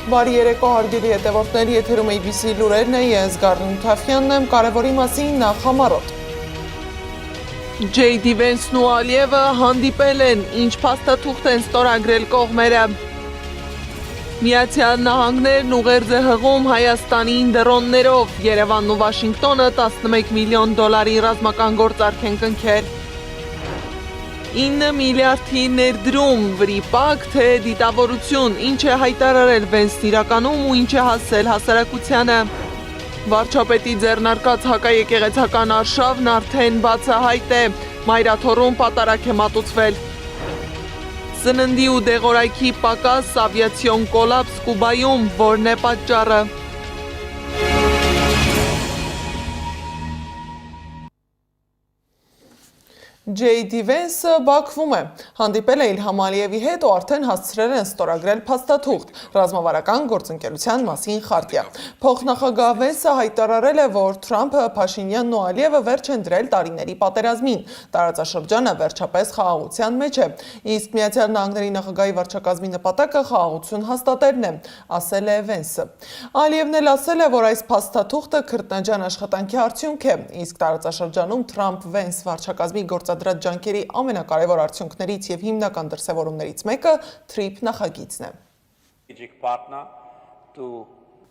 Բարի երեկո հարգելի հետևորդներ, եթերում ABC լուրերն է, ես Գառնուն Թավխյանն եմ, կարևորի մասին նախ համառոտ։ J.D. Vance-ն ու Ալիևը հանդիպել են, ինչ փաստաթուղթ են ստորագրել կողմերը։ Միացյալ Նահանգներն ուղերձ է հղում Հայաստանին դրոններով, Երևանն ու Վաշինգտոնը 11 միլիոն դոլարի ռազմական գործարք են կնքել։ 9 միլիարդի ներդրում, վրիպակ, թե դիտավորություն, ինչ է հայտարարել Վենսն իրականում ու ինչ է հասել հասարակությանը։ Վարչապետի ձեռնարկած հակաեկեղեցական արշավն արդեն բացահայտ է, Մայրաթոռում պատարակ է մատուցվել։ Սննդի ու դեղորայքի պակաս, ավիացիոն կոլապս Կուբայում, որն է պատճառը։ J.D. Vance-ը Բաքվում է, հանդիպել է Իլհամ Ալիևի հետ ու արդեն հասցրել են ստորագրել փաստաթուղթ ռազմավարական գործընկերության մասին խարտիա։ Փոխնախագահ Vance-ը հայտարարել է, որ Թրամփը, Փաշինյանն ու Ալիևը վերջ են դրել տարիների պատերազմին, տարածաշրջանը վերջապես խաղաղության մեջ է, իսկ Միացյալ Նահանգների նախագահի վարչակազմի նպատակը խաղաղություն հաստատելն է, ասել է Vance-ը։ Ալիևն էլ ասել է, որ այս փաստաթուղթը քրտնաջան աշխատանքի արդյունք է, իսկ տարածաշրջանում Թրամփ-Vance վարչակազմի գործադրած ջանքերի ամենակարևոր արդյունքներից և հիմնական դրսևորումներից մեկը TRIP նախագիծն է։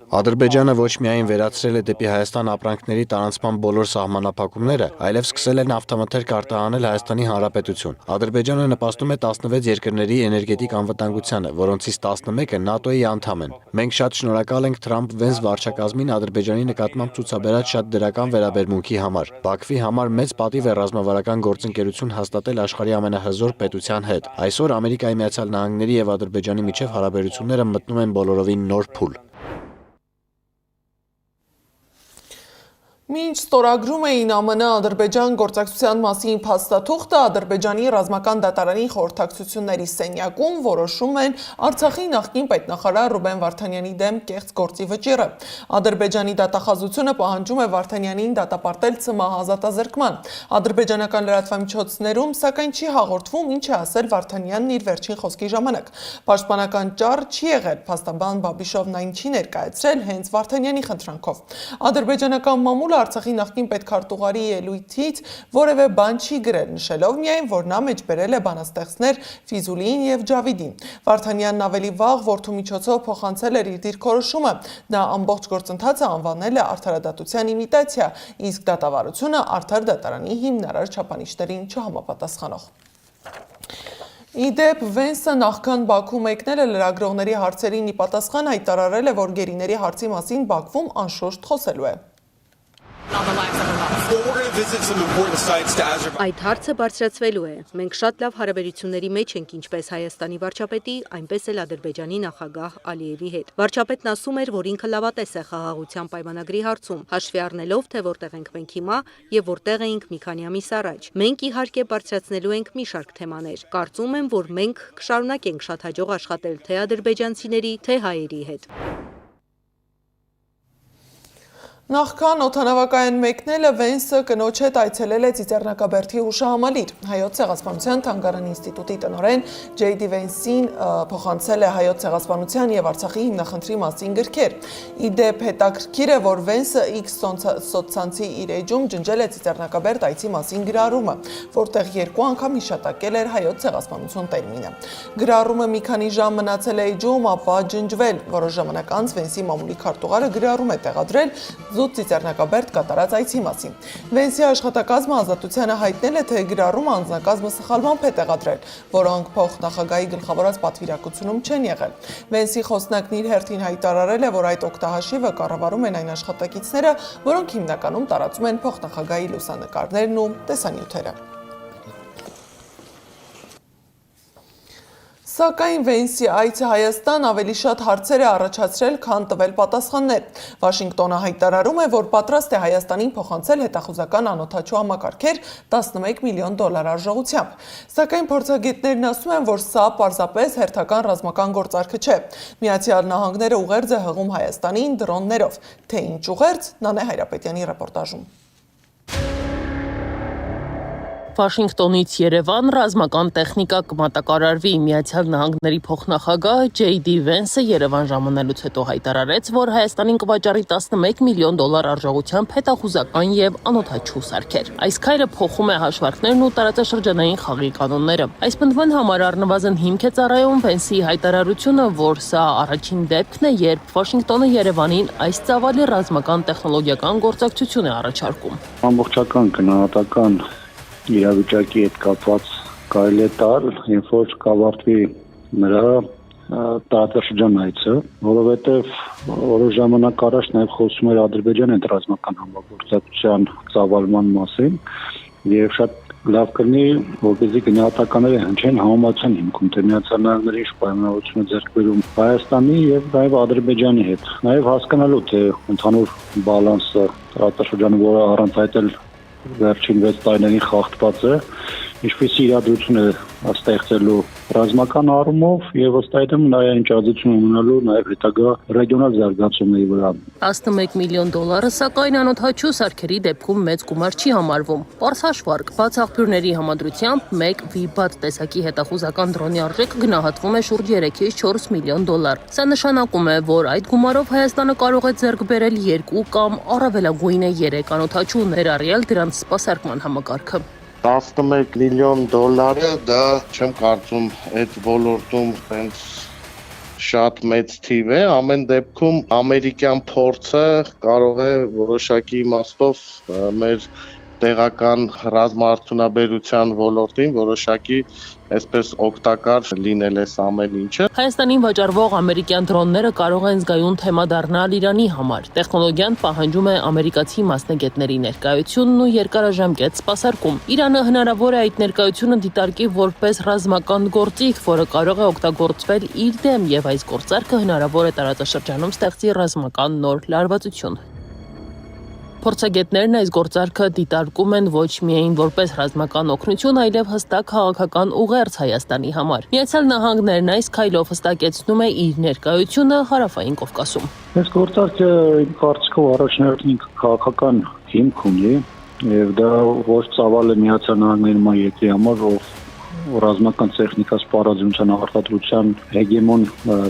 Ադրբեջանը ոչ միայն վերացրել է դեպի Հայաստան ապրանքների տարանցման բոլոր սահմանափակումները, այլև սկսել է նավթամթերք արտահանել Հայաստանի Հանրապետություն։ Ադրբեջանը նպաստում է 16 երկրների էներգետիկ անվտանգությանը, որոնցից 11-ը ՆԱՏՕ-ի անդամ են։ Մենք շատ շնորհակալ ենք Թրամփ-Վենս վարչակազմին Ադրբեջանի նկատմամբ ցուցաբերած շատ դրական վերաբերմունքի համար։ Բաքվի համար մեծ պատիվ է ռազմավարական գործընկերություն հաստատել աշխարհի ամենահզոր պետության հետ։ Այսօր Ամերիկայի Միացյալ Նահանգների և Ադրբեջանի միջև հարաբերությունները մտնում են բոլորովին նոր փուլ։ Մինչ ստորագրում էին ԱՄՆ Ադրբեջան գործակցության մասին փաստաթուղթը, Ադրբեջանի ռազմական դատարանի խորհրդակցությունների սենյակում որոշում են Արցախի նախկին պետնախարար Ռուբեն Վարդանյանի դեմ կեղծ գործի վճիռը։ Ադրբեջանի դատախազությունը պահանջում է Վարդանյանին դատապարտել ՑՄՀ ազատազրկման։ Ադրբեջանական լրատվամիջոցներում սակայն չի հաղորդվում, ինչ է ասել Վարդանյանն իր վերջին խոսքի ժամանակ։ Պաշտպանական ճառ չի եղել, փաստաբան Բաբիշովն այն չի ներկայացրել հենց Վարդանյանի խնդրանքով։ Ադրբեջանական մամուլը Արցախի նախկին պետքարտուղարի ելույթից որևէ բան չի գրել, նշելով միայն, որ նա մեջբերել է բանաստեղծներ Ֆիզուլիին և Ջավիդին։ Վարդանյանն ավելի վաղ որդու միջոցով փոխանցել էր իր դիրքորոշումը, նա ամբողջ գործընթացը անվանել է արդարադատության իմիտացիա, իսկ դատավարությունը արդար դատարանի հիմնարար չափանիշներին չհամապատասխանող։ Իդեպ Վենսը նախքան Բաքու մեկնելը լրագրողների հարցերին ի պատասխան հայտարարել է, որ գերիների հարցի մասին Բաքվում անշուշտ խոսելու է։ Այդ հարցը բարձրացվելու է։ Մենք շատ լավ հարաբերությունների մեջ ենք ինչպես Հայաստանի վարչապետի, այնպես էլ Ադրբեջանի նախագահ Ալիևի հետ։ Վարչապետն ասում էր, որ ինքը լավատես է խաղաղության պայմանագրի հարցում, հաշվի առնելով, թե որտեղ ենք մենք հիմա եւ որտեղ էինք մի քանի ամիս առաջ։ Մենք իհարկե բարձրացնելու ենք մի շարք թեմաներ։ Կարծում եմ, որ մենք կշարունակենք շատ հաջող աշխատել թե ադրբեջանցիների, թե հայերի հետ։ Նախքան օդանավակայան մեկնելը Վենսը կնոջ հետ այցելել է Ծիծեռնակաբերդի հուշահամալիր։ Հայոց ցեղասպանության թանգարանի ինստիտուտի տնօրեն J.D. Vance-ին փոխանցել է Հայոց ցեղասպանության և Արցախի հիմնախնդրի մասին գրքեր։ Իդեպ հետաքրքիր է, որ Վենսը X սոցցանցի իր էջում ջնջել է Ծիծեռնակաբերդ այցի մասին գրառումը, որտեղ 2 անգամ հիշատակել էր Հայոց ցեղասպանություն տերմինը։ Գրառումը մի քանի ժամ մնացել է էջում, ապա ջնջվել։ Որոշ ժամանակ անց Վենսի մամուլի քարտուղարը գրառում է տեղադրել զուտ Ծիծեռնակաբերդ կատարած այցի մասին։ Վենսի աշխատակազմը ազատությանը հայտնել է, թե գրառումը անձնակազմը սխալմամբ է տեղադրել, որոնք փոխնախագահի գլխավորած պատվիրակությունում չեն եղել։ Վենսի խոսնակն իր հերթին հայտարարել է, որ այդ օգտահաշիվը կառավարում են այն աշխատակիցները, որոնք հիմնականում տարածում են փոխնախագահի լուսանկարներն ու տեսանյութերը։ Սակայն Վենսի այցը Հայաստան ավելի շատ հարցեր է առաջացրել, քան տվել պատասխաններ։ Վաշինգտոնը հայտարարում է, որ պատրաստ է Հայաստանին փոխանցել հետախուզական անօդաչու համակարգեր 11 միլիոն դոլար արժողությամբ։ Սակայն փորձագետներն ասում են, որ սա պարզապես հերթական ռազմական գործարքը չէ։ Միացյալ Նահանգները ուղերձ է հղում Հայաստանին դրոններով։ Թե ինչ ուղերձ, Նանե Հայրապետյանի ռեպորտաժում։ Վաշինգտոնից Երևան ռազմական տեխնիկա կմատակարարվի։ Միացյալ Նահանգների փոխնախագահ J.D. Vance-ը Երևան ժամանելուց հետո հայտարարեց, որ Հայաստանին կվաճառի $11 միլիոն արժողությամբ հետախուզական եւ անօդաչու սարքեր։ Այս քայլը փոխում է հաշվարկներն ու տարածաշրջանային խաղի կանոնները։ Այս պնդման համար առնվազն հիմք է ծառայում Vance-ի հայտարարությունը, որ սա առաջին դեպքն է, երբ Վաշինգտոնը Երևանին այս ծավալի ռազմական տեխնոլոգիական գործակցություն է առաջարկում։ Ամբողջական գնահատական իրավիճակի հետ կապված կարելի է տալ, երբ որ կավարտվի նրա տարածաշրջան այցը, որովհետև որոշ ժամանակ առաջ նաև խոսում էր Ադրբեջանի հետ ռազմական համագործակցության ծավալման մասին եւ շատ լավ կլինի, որպեսզի գնահատականները հնչեն համեմատության հիմքում, թե Միացյալ Նահանգների ինչ պայմանավորություն է ձեռք բերում Հայաստանի եւ նաեւ Ադրբեջանի հետ։ Նաեւ հասկանալու թե ընդհանուր բալանսը տարածաշրջանը, որը առանց այդ էլ վերջին 6 տարիներին խախտված է, ինչպիսի իրադրություն է ստեղծելու ռազմական առումով եւ ըստ այդմ նաեւ ինչածություն ունենալու նաեւ հետագա ռեգիոնալ զարգացումների վրա։ $11 միլիոն, սակայն անօդաչու սարքերի դեպքում մեծ գումար չի համարվում։ Պարզ հաշվարկ, բաց աղբյուրների համադրությամբ մեկ V-BAT տեսակի հետախուզական դրոնի արժեքը գնահատվում է շուրջ 3-ից $4 միլիոն։ Սա նշանակում է, որ այդ գումարով Հայաստանը կարող է ձեռք բերել 2 կամ առավելագույնը 3 անօդաչու, ներառյալ դրանց սպասարկման համակարգը։ $11 միլիոն դա չեմ կարծում այդ ոլորտում հենց շատ մեծ թիվ է, ամեն դեպքում ամերիկյան փորձը կարող է որոշակի իմաստով մեր տեղական ռազմաարդյունաբերության ոլորտին որոշակի այսպես օգտակար լինել է ամեն ինչը։ Հայաստանին վաճառվող ամերիկյան դրոնները կարող են զգայուն թեմա դառնալ Իրանի համար։ Տեխնոլոգիան պահանջում է ամերիկացի մասնագետների ներկայությունն ու երկարաժամկետ սպասարկում։ Իրանը հնարավոր է այդ ներկայությունը դիտարկի որպես ռազմական գործիք, որը կարող է օգտագործվել իր դեմ, եւ այս գործարքը հնարավոր է տարածաշրջանում ստեղծի ռազմական նոր լարվածություն։ Փորձագետներն այս գործարքը դիտարկում են ոչ միայն որպես ռազմական օգնություն, այլև հստակ քաղաքական ուղերձ Հայաստանի համար։ Միացյալ Նահանգներն այս քայլով հստակեցնում է իր ներկայությունը Հարավային Կովկասում։ Այս գործարքը իմ կարծիքով առաջնահերթին քաղաքական հիմք ունի եւ դա ոչ ծավալ է Միացյալ Նահանգների նման երկրի համար, ով ռազմական տեխնիկա սպառազինության արտադրության հեգեմոն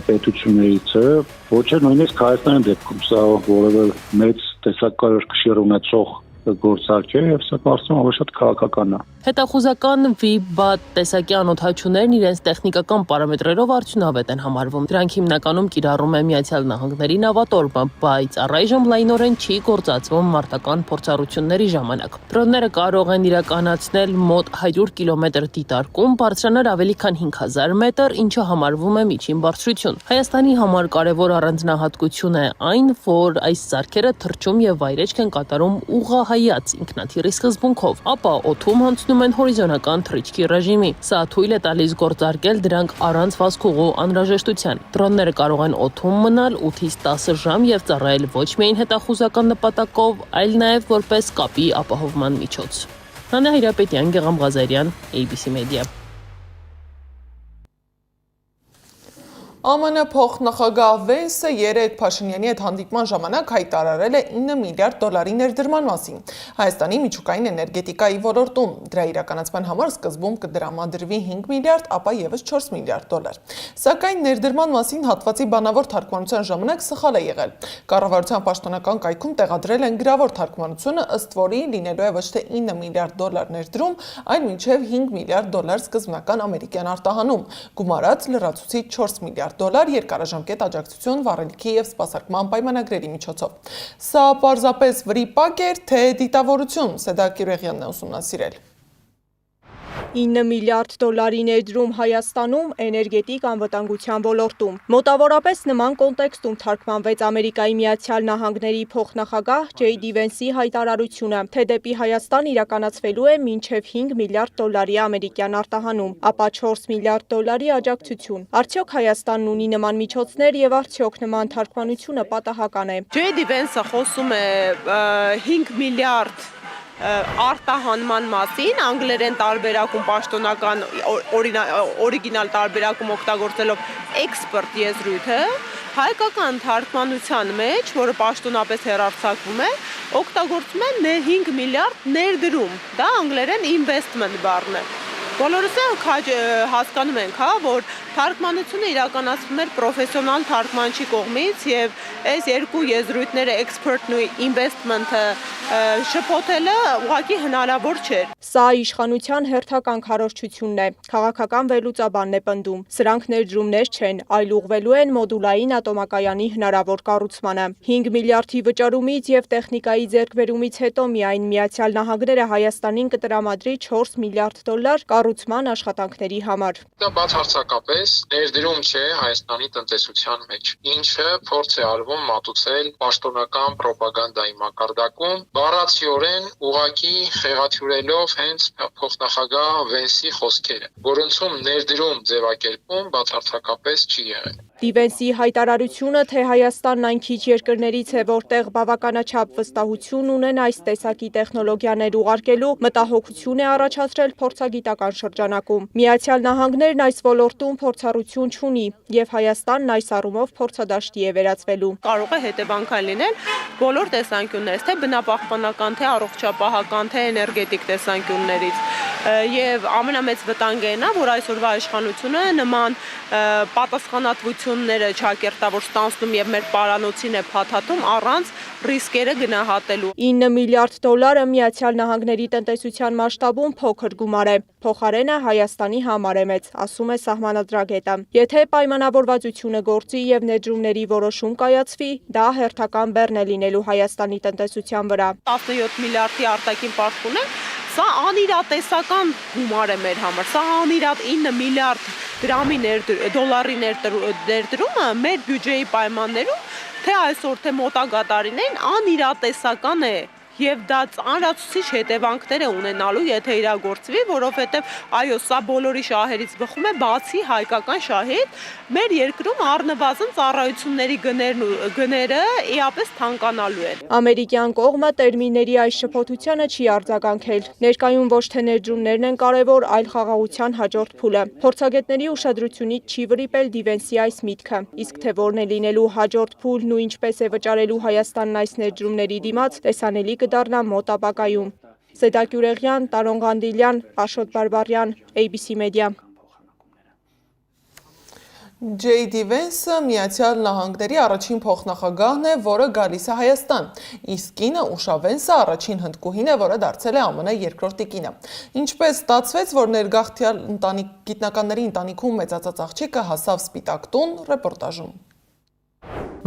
պետություններից է, ոչ է նույնիսկ Հայաստանի դեպքում սա որևէ մեծ տեսակարար կշիռ ունեցող գործարք է եւ սա կարծում եմ շատ քաղաքական է։ Հետախուզական V-BAT տեսակի անօդաչուներն իրենց տեխնիկական պարամետրերով արդյունավետ են համարվում։ Դրանք հիմնականում կիրառում է Միացյալ Նահանգների նավատորմը, բայց առայժմ լայնորեն չի գործածվում մարտական փորձառությունների ժամանակ։ Դրոնները կարող են իրականացնել մոտ 100 կիլոմետր դիտարկում, բարձրանալ ավելի քան 5000 մետր, ինչը համարվում է միջին բարձրություն։ Հայաստանի համար կարևոր առանձնահատկություն է այն, որ այս սարքերը թռչում եւ վայրեջք են կատարում ուղղահայաց ինքնաթիռի սկզբունքով, ապա օդում անցնում են հորիզոնական թռիչքի ռեժիմի։ Սա թույլ է տալիս գործարկել դրանք առանց վազքուղու անհրաժեշտության։ Դրոնները կարող են օդում մնալ 8-ից 10 ժամ եւ ծառայել ոչ միայն հետախուզական նպատակով, այլ նաեւ որպես կապի ապահովման միջոց։ Նանե Հայրապետյան, Գեգամ Ղազարյան, ABC Media։ ԱՄՆ փոխնախագահ Վենսը երեկ Փաշինյանի հետ հանդիպման ժամանակ հայտարարել է $9 միլիարդ ներդրման մասին Հայաստանի միջուկային էներգետիկայի ոլորտում։ Դրա իրականացման համար սկզբում կդրամադրվի $5 միլիարդ, ապա եւս $4 միլիարդ։ Սակայն ներդրման մասին հատվածի բանավոր թարգմանության ժամանակ սխալ է եղել։ Կառավարության պաշտոնական կայքում տեղադրել են գրավոր թարգմանությունը, ըստ որի լինելու է ոչ թե $9 միլիարդ ներդրում, այլ մինչև $5 միլիարդ սկզբնական ամերիկյան արտահանում, գումարած լրացուցիչ $4 միլիարդ երկարաժամկետ աջակցություն վառելիքի եւ սպասարկման պայմանագրերի միջոցով։ Սա պարզապես վրիպակ էր, թե դիտավորություն, Սեդակ Յուրեղյանն է ուսումնասիրել։ $9 միլիարդ ներդրում Հայաստանում էներգետիկ անվտանգության ոլորտում։ Մոտավորապես նման կոնտեքստում թարգմանվեց Ամերիկայի Միացյալ Նահանգների փոխնախագահ J.D. Vance-ի հայտարարությունը, թե դեպի Հայաստան իրականացվելու է մինչև $5 միլիարդ ամերիկյան արտահանում, ապա $4 միլիարդ աջակցություն։ Արդյոք Հայաստանն ունի նման միջոցներ եւ արդյոք նման թարգմանությունը պատահական է։ J.D. Vance-ը խոսում է $5 միլիարդ արտահանման մասին, անգլերեն տարբերակում պաշտոնական օրիգինալ տարբերակում օգտագործելով expert եզրույթը, հայկական թարգմանության մեջ, որը պաշտոնապես հեռարձակվում է, օգտագործում են 5 միլիարդ ներդրում, դա անգլերեն investment բառն է։ Բոլորս հասկանում ենք, որ թարգմանությունը իրականացվում էր պրոֆեսիոնալ թարգմանչի կողմից եւ այս երկու եզրույթները expert-ն ու investment-ը շփոթելը ուղղակի հնարավոր չէր։ Սա իշխանության հերթական քարոզչությունն է, քաղաքական վերլուծաբանն է պնդում։ Սրանք ներդրումներ չեն, այլ ուղղվելու են մոդուլային ատոմակայանի հնարավոր կառուցմանը։ 5 միլիարդի վճարումից եւ տեխնիկայի ձեռքբերումից հետո միայն Միացյալ Նահանգները Հայաստանին կտրամադրի 4 միլիարդ դոլար կառուցման աշխատանքների համար։ Դա բացարձակապես ներդրում չէ Հայաստանի տնտեսության մեջ, ինչը փորձ է արվում մատուցել պաշտոնական ռոպագանդայի մակարդակում, բառացիորեն ուղղակի խեղաթյուրելով հենց փոխնախագահ Վենսի խոսքերը, որոնցում ներդրում ձևակերպում բացարձակապես չի եղել։ Դիվենսի հայտարարությունը, թե Հայաստանն այն քիչ երկրներից է, որտեղ բավականաչափ վստահություն ունեն այս տեսակի տեխնոլոգիաներ ուղարկելու, մտահոգություն է առաջացրել փորձագիտական շրջանակում։ Միացյալ Նահանգներն այս ոլորտում փորձառություն չունի, եւ Հայաստանն այս առումով փորձադաշտի է վերածվելու։ Կարող է հետևանքային լինել բոլոր տեսանկյուններից, թե բնապահպանական, թե առողջապահական, թե էներգետիկ տեսանկյուններից։ Եվ ամենամեծ վտանգը նա, որ այսօրվա իշխանությունը նման պատասխանատվությունները չակերտավոր ստանցնում եւ մեր պարանոցին է փաթաթում առանց ռիսկերը գնահատելու։ 9 միլիարդ դոլարը Միացյալ Նահանգների տնտեսության մասշտաբում փոքր գումար է։ Փոխարենը Հայաստանի համար է մեծ, ասում է սահմանադրագետը։ Եթե պայմանավորվածությունը գործի եւ ներդրումների որոշում կայացվի, դա հերթական բեռն է լինելու Հայաստանի տնտեսության վրա։ 17 միլիարդի արտաքին պարտք ունեն, սա անիրատեսական գումար է մեր համար։ Սա անիրատ 9 միլիարդ դոլարի ներդրումը մեր բյուջեի պայմաններում, թե այսօր, թե մոտակա տարիներին անիրատեսական է եւ դա ծանրացուցիչ հետևանքներ է ունենալու, եթե իրագործվի, որովհետեւ այո, սա բոլորի շահերից բխում է, բացի հայկական շահից, մեր երկրում առնվազն ծառայությունների գները իապես թանկանալու են։ Ամերիկյան կողմը տերմինների այս շփոթությանը չի արձագանքել։ Ներկայում ոչ թե ներդրումներն են կարևոր, այլ խաղաղության հաջորդ փուլը։ Փորձագետների ուշադրությունից չի վրիպել Դիվենսի այս միտքը, իսկ թե որն է լինելու հաջորդ փուլն ու ինչպես է վճարելու Հայաստանն այս ներդրումների դիմաց, տեսանելի կդառնա մոտ ապագայում։ Զեդա Գյուրեղյան, Տարոն Ղանդիլյան, Աշոտ Բարբարյան, ABC Media։ JD Vance-ը Միացյալ Նահանգների առաջին փոխնախագահն է, որը գալիս է Հայաստան, իսկ կինը Ուշա Վենսը առաջին հնդկուհին է, որը դարձել է ԱՄՆ երկրորդ տիկինը։ Ինչպես ստացվեց, որ ներգաղթյալ գիտնականների ընտանիքում մեծացած աղջիկը հասավ Սպիտակ տուն, ռեպորտաժում։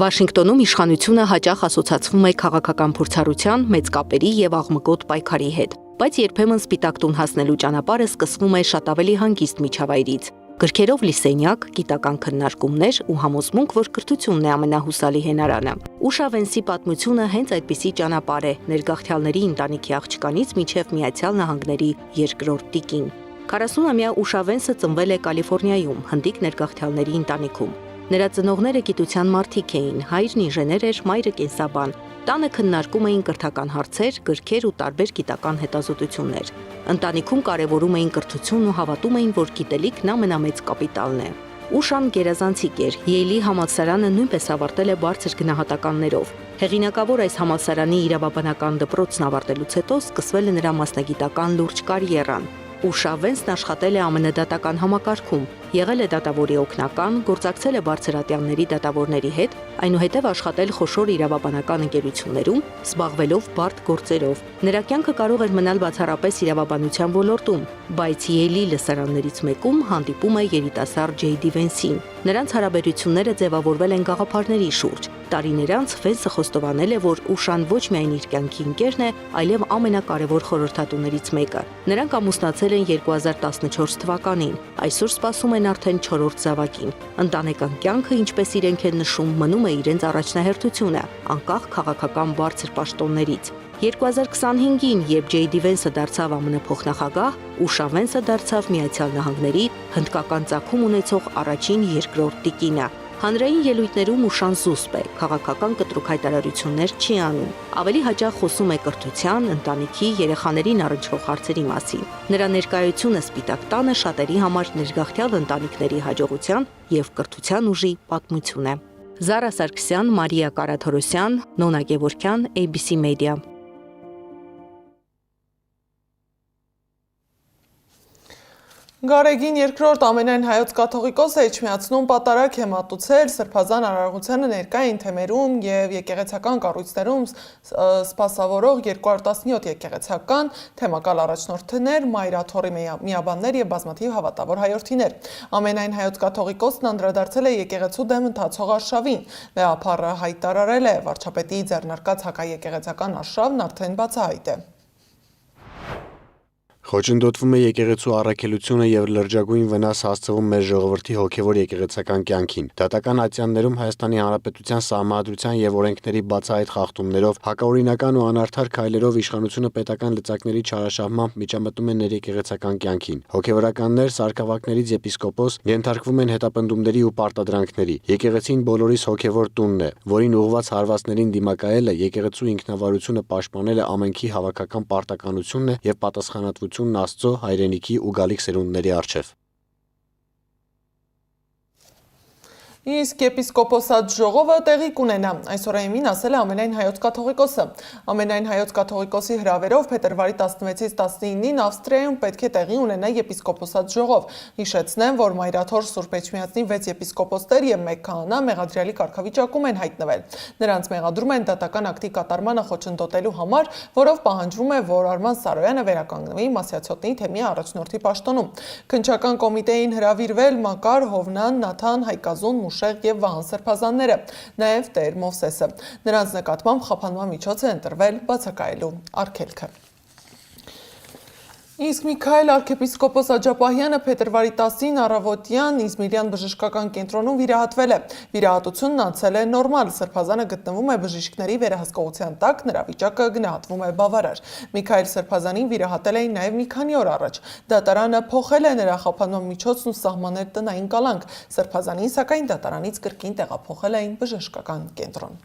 Վաշինգտոնում իշխանությունը հաճախ ասոցացվում է քաղաքական փորձառության, մեծ կապերի եւ աղմկոտ պայքարի հետ, բայց երբեմն Սպիտակ տուն հասնելու ճանապարհը սկսվում է շատ ավելի հանգիստ միջավայրից։ Գրքերով լի սենյակ, գիտական քննարկումներ ու համոզմունք, որ կրթությունն է ամենահուսալի հենարանը։ Ուշա Վենսի պատմությունը հենց այդպիսի ճանապարհ է ներգաղթյալների ընտանիքի աղջկանից մինչև Միացյալ Նահանգների երկրորդ տիկին։ 40-ամյա Ուշա Վենսը ծնվել է Կալիֆոռնիայում, հնդիկ ներգաղթյալների ընտանիքում։ Նրա ծնողները գիտության մարդիկ էին, հայրն ինժեներ էր, մայրը կենսաբան։ Տանը քննարկում էին կրթական հարցեր, գրքեր ու տարբեր գիտական հետազոտություններ։ Ընտանիքում կարևորում էին կրթությունն ու հավատում էին, որ գիտելիքն ամենամեծ կապիտալն է։ Ուշան գերազանցիկ էր, Յեյլի համալսարանը նույնպես ավարտել է բարձր գնահատականներով։ Հեղինակավոր այս համալսարանի իրավաբանական դպրոցն ավարտելուց հետո սկսվել է նրա մասնագիտական լուրջ կարիերան։ Ուշա Վենսն աշխատել է ԱՄՆ դատական համակարգում, եղել է դատավորի օգնական, գործակցել է բարձրատյանների դատավորների հետ, այնուհետև աշխատել խոշոր իրավաբանական ընկերություններում, զբաղվելով բարդ գործերով։ Նրա կյանքը կարող էր մնալ բացառապես իրավաբանության ոլորտում, բայց Յեյլի լսարաններից մեկում հանդիպում է երիտասարդ JD Vance-ին։ Նրանց հարաբերությունները ձևավորվել են գաղափարների շուրջ։ Տարիներ անց Վենսը խոստովանել է, որ Ուշան ոչ միայն իր կյանքի ընկերն է, այլև ամենակարևոր խորհրդատուներից մեկը։ Նրանք ամուսնացել են 2014 թվականին, այսօր սպասում են արդեն 4-րդ զավակին։ Ընտանեկան կյանքը, ինչպես իրենք են նշում, մնում է իրենց առաջնահերթությունը, անկախ քաղաքական բարձր պաշտոններից։ 2025-ին, երբ JD Vance-ը դարձավ ԱՄՆ փոխնախագահ, Ուշա Վենսը դարձավ Միացյալ Նահանգների հնդկական ծագում ունեցող առաջին երկրորդ տիկինը։ Հանրային ելույթներում Ուշան զուսպ է, քաղաքական կտրուկ հայտարարություններ չի անում։ Ավելի հաճախ խոսում է կրթության, ընտանիքի, երեխաներին առնչվող հարցերի մասին։ Նրա ներկայությունը Սպիտակ տանը շատերի համար ներգաղթյալ ընտանիքների հաջողության եւ կրթության ուժի պատմություն է։ Զարա Սարգսյան, Մարիա Կարաթորոսյան, Նոնա Գևորգյան, ABC Media։ Գարեգին երկրորդ ամենայն հայոց կաթողիկոսը Էջմիածնում պատարագ է մատուցել սրբազան արարողությանը ներկա էին թեմերում և եկեղեցական կառույցներում սպասավորող 217 եկեղեցական թեմակալ առաջնորդներ, մայրաթոռի միաբաններ և բազմաթիվ հավատավոր հայորդիներ։ Ամենայն հայոց կաթողիկոսն անդրադարձել է եկեղեցու դեմ ընթացող արշավին։ Լեապարը հայտարարել է, վարչապետի ձեռնարկած հակաեկեղեցական արշավն արդեն բացահայտ է։ Խոչընդոտվում է եկեղեցու առաքելությունը եւ լրջագույն վնաս հասցվում մեր ժողովրդի հոգեվոր եկեղեցական կյանքին։ Դատական ատյաններում Հայաստանի Հանրապետության սահմանադրության եւ օրենքների բացահայտ խախտումներով, հակաօրինական ու անարդար քայլերով իշխանությունը պետական լծակների չարաշահմամբ միջամտում է ներեկեղեցական կյանքին։ Հոգեվորականներ, սարքավակներից եպիսկոպոս ենթարկվում են հետապնդումների ու պարտադրանքների։ Եկեղեցին բոլորիս հոգեվոր տունն է, որին ուղղված հարվածներին դիմակայելը, եկեղեցու ինքնավարությունը պաշտպանելը ամենքի հավաքական պարտականությունն է եւ պատասխանատվություն Աստծո, հայրենիքի ու գալիք սերունդների առջև։ Իսկ եպիսկոպոսատ ժողովը տեղի կունենա, այսօր ԱՄ-ին ասել է ամենայն հայոց կաթողիկոսը։ Ամենայն հայոց կաթողիկոսի հրավերով փետրվարի 16-ից 19-ին Ավստրիայում պետք է տեղի ունենա եպիսկոպոսատ ժողով։ Հիշեցնեմ, որ Մայրաթոռ Սուրբ Էջմիածնի 6 եպիսկոպոսներ եւ 1 քահանա մեղադրյալի կարգավիճակում են հայտնվել։ Նրանց մեղադրում են դատական ակտի կատարմանը խոչընդոտելու համար, որով պահանջվում է, որ Արման Սարոյանը վերականգնվի Մասյացոտնի թեմի առաջնորդի պաշտոնում։ Քննչական կոմիտեին հրավիրվել Մակար, Հովնան, Նաթան, Հայկազուն, Մուշեղ և Վահան սրբազանները, նաև Տեր Մովսեսը։ Նրանց նկատմամբ խափանման միջոց է ընտրվել բացակայելու արգելքը։ Իսկ Միքայել arczepiskopos Աջապահյանը փետրվարի 10-ին առավոտյան Իզմիրյան բժշկական կենտրոնում վիրահատվել է։ Վիրահատությունն անցել է նորմալ, սրբազանը գտնվում է բժիշկների վերահսկողության տակ, նրա վիճակը գնահատվում է բավարար։ Միքայել սրբազանին վիրահատել էին նաև մի քանի օր առաջ։ Դատարանը փոխել է նրա խափանման միջոցն ու սահմանել տնային կալանք։ Սրբազանին սակայն դատարանից կրկին տեղափոխել էին բժշկական կենտրոն։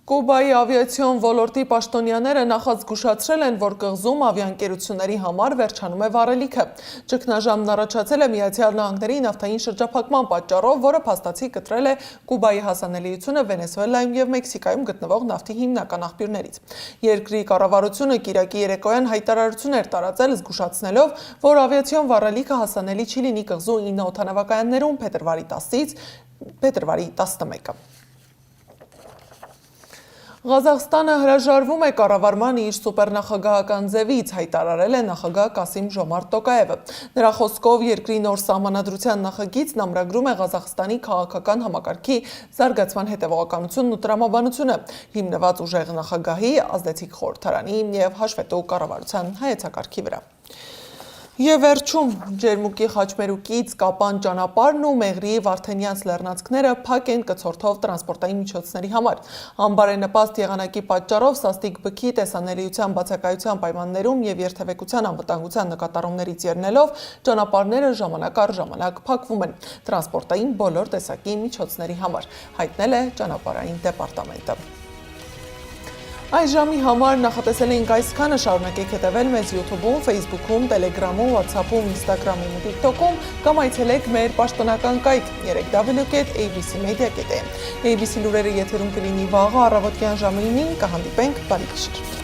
Կուբայի ավիացիոն ոլորտի պաշտոնյաները նախազգուշացրել են, որ կղզում ավիաընկերությունների համար վերջանում է վառելիքը։ Ճգնաժամն առաջացել է Միացյալ Նահանգների նավթային շրջափակման պատճառով, որը փաստացի կտրել է Կուբայի հասանելիությունը Վենեսուելայում և Մեքսիկայում գտնվող նավթի հիմնական աղբյուրներից։ Երկրի կառավարությունը կիրակի երեկոյան հայտարարություն էր տարածել, զգուշացնելով, որ ավիացիոն վառելիքը հասանելի չի լինի կղզու 9 օդանավակայաններում փետրվարի 10-ից փետրվարի 11-ը։ Ղազախստանը հրաժարվում է կառավարման իր սուպերնախագահական ձևից, հայտարարել է նախագահ Կասիմ Ժոմարտ Տոկաևը։ Նրա խոսքով երկրի նոր սահմանադրության նախագիծն ամրագրում է Ղազախստանի քաղաքական համակարգի զարգացման հետևողականությունն ու տրամաբանությունը, հիմնված ուժեղ նախագահի, ազդեցիկ խորհրդարանի և հաշվետու կառավարության հայեցակարգի վրա։ Եվ վերջում ջերմուկի խաչմերուկից Կապան ճանապարհն ու Մեղրիի Վարդենյանց լեռնանցքները փակ են կցորդով տրանսպորտային միջոցների համար։ Անբարենպաստ եղանակի պատճառով սաստիկ բքի տեսանելիության բացակայության պայմաններում և երթևեկության անվտանգության նկատառումներից ելնելով ճանապարհները ժամանակ առ ժամանակ փակվում են տրանսպորտային բոլոր տեսակի միջոցների համար, հայտնել է ճանապարհային դեպարտամենտը։ Այս ժամի համար նախատեսել էինք այսքանը, շարունակեք հետևել մեզ YouTube-ում, Facebook-ում, Telegram-ում, WhatsApp-ում, Instagram-ում ու TikTok-ում կամ այցելեք մեր պաշտոնական կայք www.abcmedia.am։ ABC լուրերը եթերում կլինի վաղը առավոտյան ժամը 9-ին, կհանդիպենք բարի գիշեր։